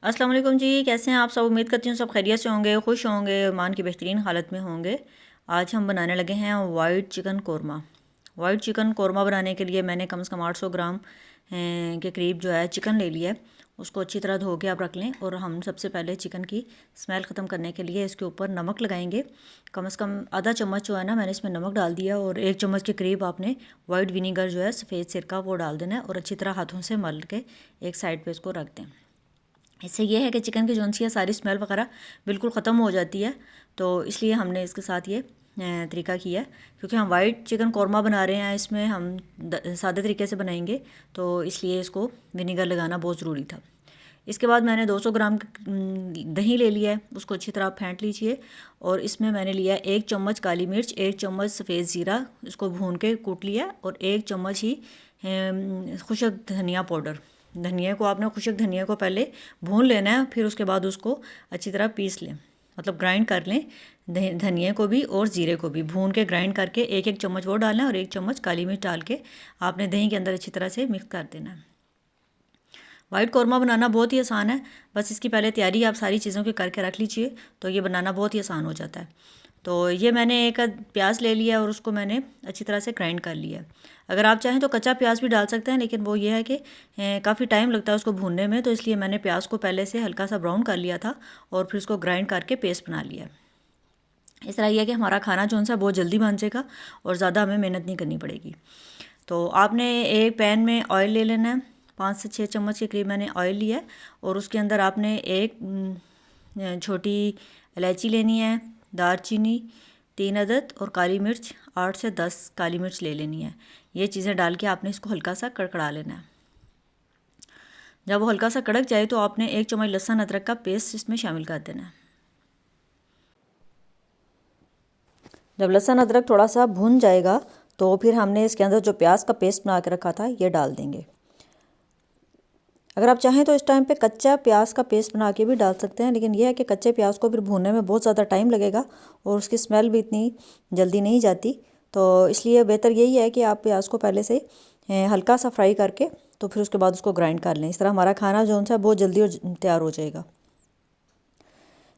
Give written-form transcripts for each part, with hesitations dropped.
अस्सलाम वालेकुम जी, कैसे हैं आप सब। उम्मीद करती हूँ सब खैरियत से होंगे, खुश होंगे, ईमान की बेहतरीन हालत में होंगे। आज हम बनाने लगे हैं white chicken korma. White chicken korma बनाने के लिए मैंने कम से कम 800 ग्राम के करीब जो है चिकन ले लिया है। उसको अच्छी तरह धो के आप रख लें। और हम सबसे पहले चिकन की स्मेल ख़त्म करने के लिए इसके ऊपर नमक लगाएंगे। कम से कम आधा चम्मच जो है ना, मैंने इसमें नमक डाल दिया। और 1 चम्मच के करीब आपने वाइट विनीगर जो है, सफ़ेद सिरका, वो डाल देना है। और अच्छी तरह हाथों से मल के एक साइड पर इसको रख दें। इससे ये है कि चिकन की जौन सी है सारी स्मेल वगैरह बिल्कुल ख़त्म हो जाती है। तो इसलिए हमने इसके साथ ये तरीका किया है। क्योंकि हम वाइट चिकन कौरमा बना रहे हैं, इसमें हम सादे तरीके से बनाएंगे, तो इसलिए इसको विनीगर लगाना बहुत ज़रूरी था। इसके बाद मैंने 200 ग्राम दही ले लिया है, उसको अच्छी तरह फेंट लीजिए। और इसमें मैंने लिया 1 चम्मच काली मिर्च, 1 चम्मच सफ़ेद ज़ीरा, इसको भून के कूट लिया। और 1 चम्मच ही खुशक धनिया पाउडर। धनिया को आपने खुशक धनिया को पहले भून लेना है, फिर उसके बाद उसको अच्छी तरह पीस लें, मतलब ग्राइंड कर लें। धनिया को भी और ज़ीरे को भी भून के ग्राइंड करके 1-1 चम्मच वो डालना है और 1 चम्मच काली मिर्च डाल के आपने दही के अंदर अच्छी तरह से मिक्स कर देना है। वाइट कौरमा बनाना बहुत ही आसान है, बस इसकी पहले तैयारी आप सारी चीज़ों की करके रख लीजिए, तो ये बनाना बहुत ही आसान हो जाता है। तो ये मैंने एक प्याज ले लिया और उसको मैंने अच्छी तरह से ग्राइंड कर लिया। अगर आप चाहें तो कच्चा प्याज भी डाल सकते हैं, लेकिन वो ये है कि काफ़ी टाइम लगता है उसको भूनने में, तो इसलिए मैंने प्याज को पहले से हल्का सा ब्राउन कर लिया था और फिर उसको ग्राइंड करके पेस्ट बना लिया। इस तरह यह है कि हमारा खाना जो सा बहुत जल्दी बन जाएगा और ज़्यादा हमें मेहनत नहीं करनी पड़ेगी। तो आपने एक पैन में ऑयल ले लेना है, 5 से 6 चम्मच के करीब मैंने ऑयल लिया है। और उसके अंदर आपने एक छोटी इलायची लेनी है, दालचीनी 3 अदद, और काली मिर्च 8 से 10 काली मिर्च ले लेनी है। ये चीज़ें डाल के आपने इसको हल्का सा कड़कड़ा लेना है। जब वो हल्का सा कड़क जाए तो आपने 1 चम्मच लहसुन अदरक का पेस्ट इसमें शामिल कर देना है। जब लहसुन अदरक थोड़ा सा भुन जाएगा तो फिर हमने इसके अंदर जो प्याज का पेस्ट बना के रखा था ये डाल देंगे। अगर आप चाहें तो इस टाइम पे कच्चा प्याज का पेस्ट बना के भी डाल सकते हैं, लेकिन यह है कि कच्चे प्याज को फिर भूनने में बहुत ज़्यादा टाइम लगेगा और उसकी स्मेल भी इतनी जल्दी नहीं जाती। तो इसलिए बेहतर यही है कि आप प्याज को पहले से हल्का सा फ्राई करके तो फिर उसके बाद उसको ग्राइंड कर लें। इस तरह हमारा खाना जो है बहुत जल्दी और तैयार हो जाएगा।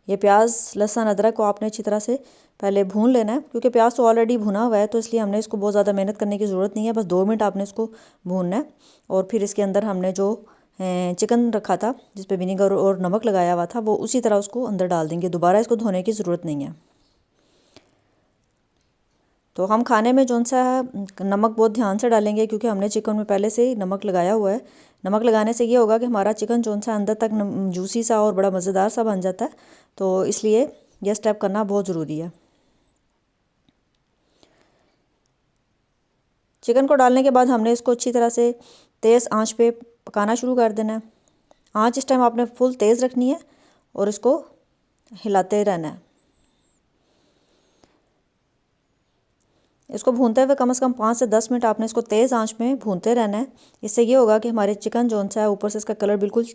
ये प्याज लहसुन अदरक को आपने अच्छी तरह से पहले भून लेना है, क्योंकि प्याज तो ऑलरेडी भुना हुआ है, तो इसलिए हमने इसको बहुत ज़्यादा मेहनत करने की ज़रूरत नहीं है। बस 2 मिनट आपने इसको भूनना है। और फिर इसके अंदर हमने जो चिकन रखा था जिस पे विनीगर और नमक लगाया हुआ था, वो उसी तरह उसको अंदर डाल देंगे। दोबारा इसको धोने की ज़रूरत नहीं है। तो हम खाने में जौन सा नमक बहुत ध्यान से डालेंगे, क्योंकि हमने चिकन में पहले से ही नमक लगाया हुआ है। नमक लगाने से ये होगा कि हमारा चिकन जौन सा अंदर तक जूसी सा और बड़ा मज़ेदार सा बन जाता है। तो इसलिए यह स्टेप करना बहुत ज़रूरी है। चिकन को डालने के बाद हमने इसको अच्छी तरह से तेज़ आंच पे पकाना शुरू कर देना है। आंच इस टाइम आपने फुल तेज़ रखनी है और इसको हिलाते रहना है। इसको भूनते हुए कम से कम 5 से 10 मिनट आपने इसको तेज़ आंच में भूनते रहना है। इससे ये होगा कि हमारे चिकन जौन सा है ऊपर से इसका कलर बिल्कुल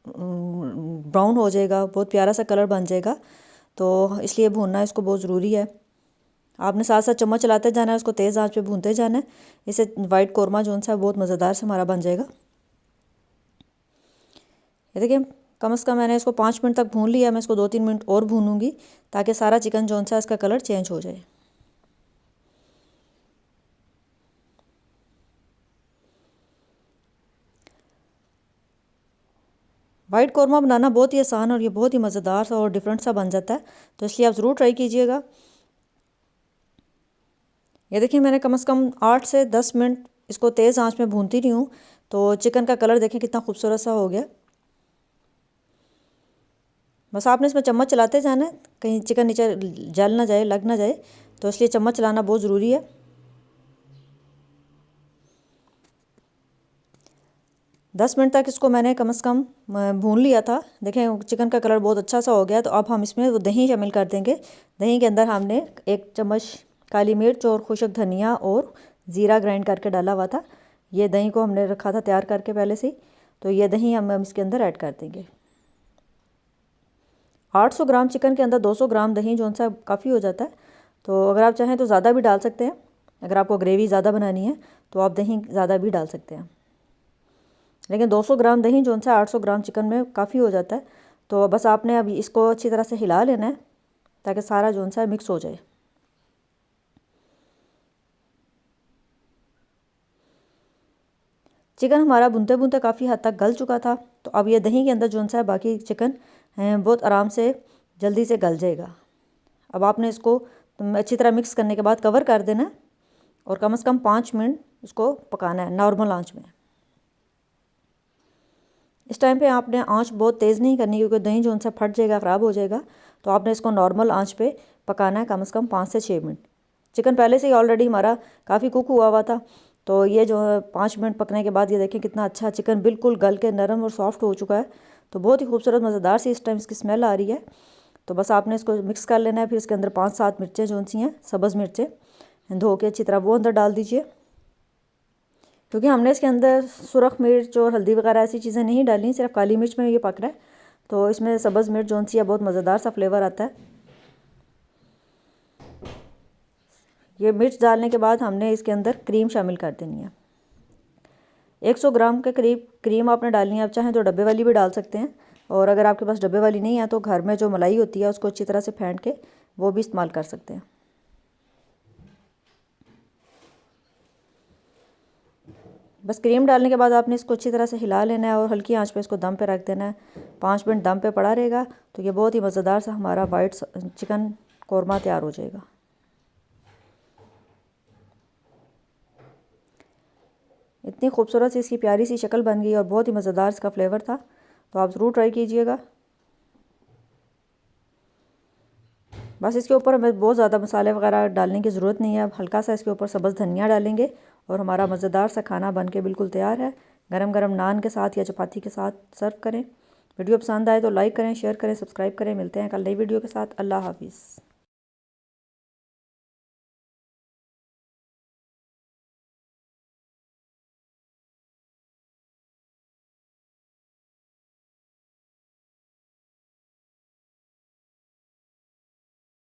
ब्राउन हो जाएगा, बहुत प्यारा सा कलर बन जाएगा। तो इसलिए भूनना इसको बहुत ज़रूरी है। आपने साथ साथ चम्मच चलाते जाना है, उसको तेज़ आंच पे भूनते जाना है। इससे वाइट कौरमा जौन सा है बहुत मज़ेदार से हमारा बन जाएगा। ये देखिए कम से कम मैंने इसको 5 मिनट तक भून लिया। मैं इसको 2-3 मिनट और भूनूंगी ताकि सारा चिकन जौन सा इसका कलर चेंज हो जाए। वाइट कौरमा बनाना बहुत ही आसान और ये बहुत ही मज़ेदार सा और डिफरेंट सा बन जाता है, तो इसलिए आप ज़रूर ट्राई कीजिएगा। ये देखिए मैंने कम से कम 8 से 10 मिनट इसको तेज़ आंच में भूनती रही हूँ, तो चिकन का कलर देखें कितना खूबसूरत सा हो गया। बस आपने इसमें चम्मच चलाते जाना है, कहीं चिकन नीचे जल ना जाए, लग ना जाए, तो इसलिए चम्मच चलाना बहुत ज़रूरी है। 10 मिनट तक इसको मैंने कम से कम भून लिया था। देखें चिकन का कलर बहुत अच्छा सा हो गया। तो अब हम इसमें वो दही शामिल कर देंगे। दही के अंदर हमने 1 चम्मच काली मिर्च और खुशक धनिया और ज़ीरा ग्राइंड करके डाला हुआ था। ये दही को हमने रखा था तैयार करके पहले से ही, तो ये दही हम इसके अंदर ऐड कर देंगे। 800 ग्राम चिकन के अंदर 200 ग्राम दही जो सा काफ़ी हो जाता है। तो अगर आप चाहें तो ज़्यादा भी डाल सकते हैं। अगर आपको ग्रेवी ज़्यादा बनानी है तो आप दही ज़्यादा भी डाल सकते हैं। लेकिन 200 ग्राम दही जो सा 800 ग्राम चिकन में काफ़ी हो जाता है। तो बस आपने अब इसको अच्छी तरह से हिला लेना है ताकि सारा जो सा मिक्स हो जाए। चिकन हमारा भुनते भुनते काफ़ी हद तक गल चुका था। तो अब ये दही के अंदर जो सा बाकी चिकन बहुत आराम से जल्दी से गल जाएगा। अब आपने इसको अच्छी तरह मिक्स करने के बाद कवर कर देना और कम से कम 5 मिनट इसको पकाना है नॉर्मल आंच में। इस टाइम पे आपने आंच बहुत तेज़ नहीं करनी क्योंकि दही जो सा फट जाएगा, ख़राब हो जाएगा। तो आपने इसको नॉर्मल आंच पे पकाना है कम से कम 5 से 6 मिनट। चिकन पहले से ही ऑलरेडी हमारा काफ़ी कुक हुआ था। तो ये जो 5 मिनट पकने के बाद ये देखें कितना अच्छा चिकन बिल्कुल गल के नरम और सॉफ्ट हो चुका है। तो बहुत ही खूबसूरत मज़ेदार सी इस टाइम इसकी स्मेल आ रही है। तो बस आपने इसको मिक्स कर लेना है। फिर इसके अंदर 5-7 मिर्चें जो सी हैं सब्ज़ मिर्चें धो के अच्छी तरह वो अंदर डाल दीजिए, क्योंकि हमने इसके अंदर सुरख मिर्च और हल्दी वगैरह ऐसी चीज़ें नहीं डाली, सिर्फ काली मिर्च में ये पक रहा है। तो इसमें सब्ज़ मिर्च जो सी है बहुत मज़ेदार सा फ्लेवर आता है। ये मिर्च डालने के बाद हमने इसके अंदर क्रीम शामिल कर देनी है। 100 ग्राम के करीब क्रीम आपने डालनी है। आप चाहें तो डब्बे वाली भी डाल सकते हैं, और अगर आपके पास डब्बे वाली नहीं है तो घर में जो मलाई होती है उसको अच्छी तरह से फेंट के वो भी इस्तेमाल कर सकते हैं। बस क्रीम डालने के बाद आपने इसको अच्छी तरह से हिला लेना है और हल्की आंच पे इसको दम पे रख देना है। 5 मिनट दम पे पड़ा रहेगा तो ये बहुत ही मज़ेदार सा हमारा वाइट चिकन कौरमा तैयार हो जाएगा। इतनी खूबसूरत सी इसकी प्यारी सी शक्ल बन गई और बहुत ही मज़ेदार इसका फ्लेवर था। तो आप ज़रूर ट्राई कीजिएगा। बस इसके ऊपर हमें बहुत ज़्यादा मसाले वगैरह डालने की ज़रूरत नहीं है। अब हल्का सा इसके ऊपर सब्ज़ धनिया डालेंगे और हमारा मज़ेदार सा खाना बन के बिल्कुल तैयार है। गरम गरम नान के साथ या चपाती के साथ सर्व करें। वीडियो पसंद आए तो लाइक करें, शेयर करें, सब्सक्राइब करें। मिलते हैं कल नई वीडियो के साथ। अल्लाह हाफिज़।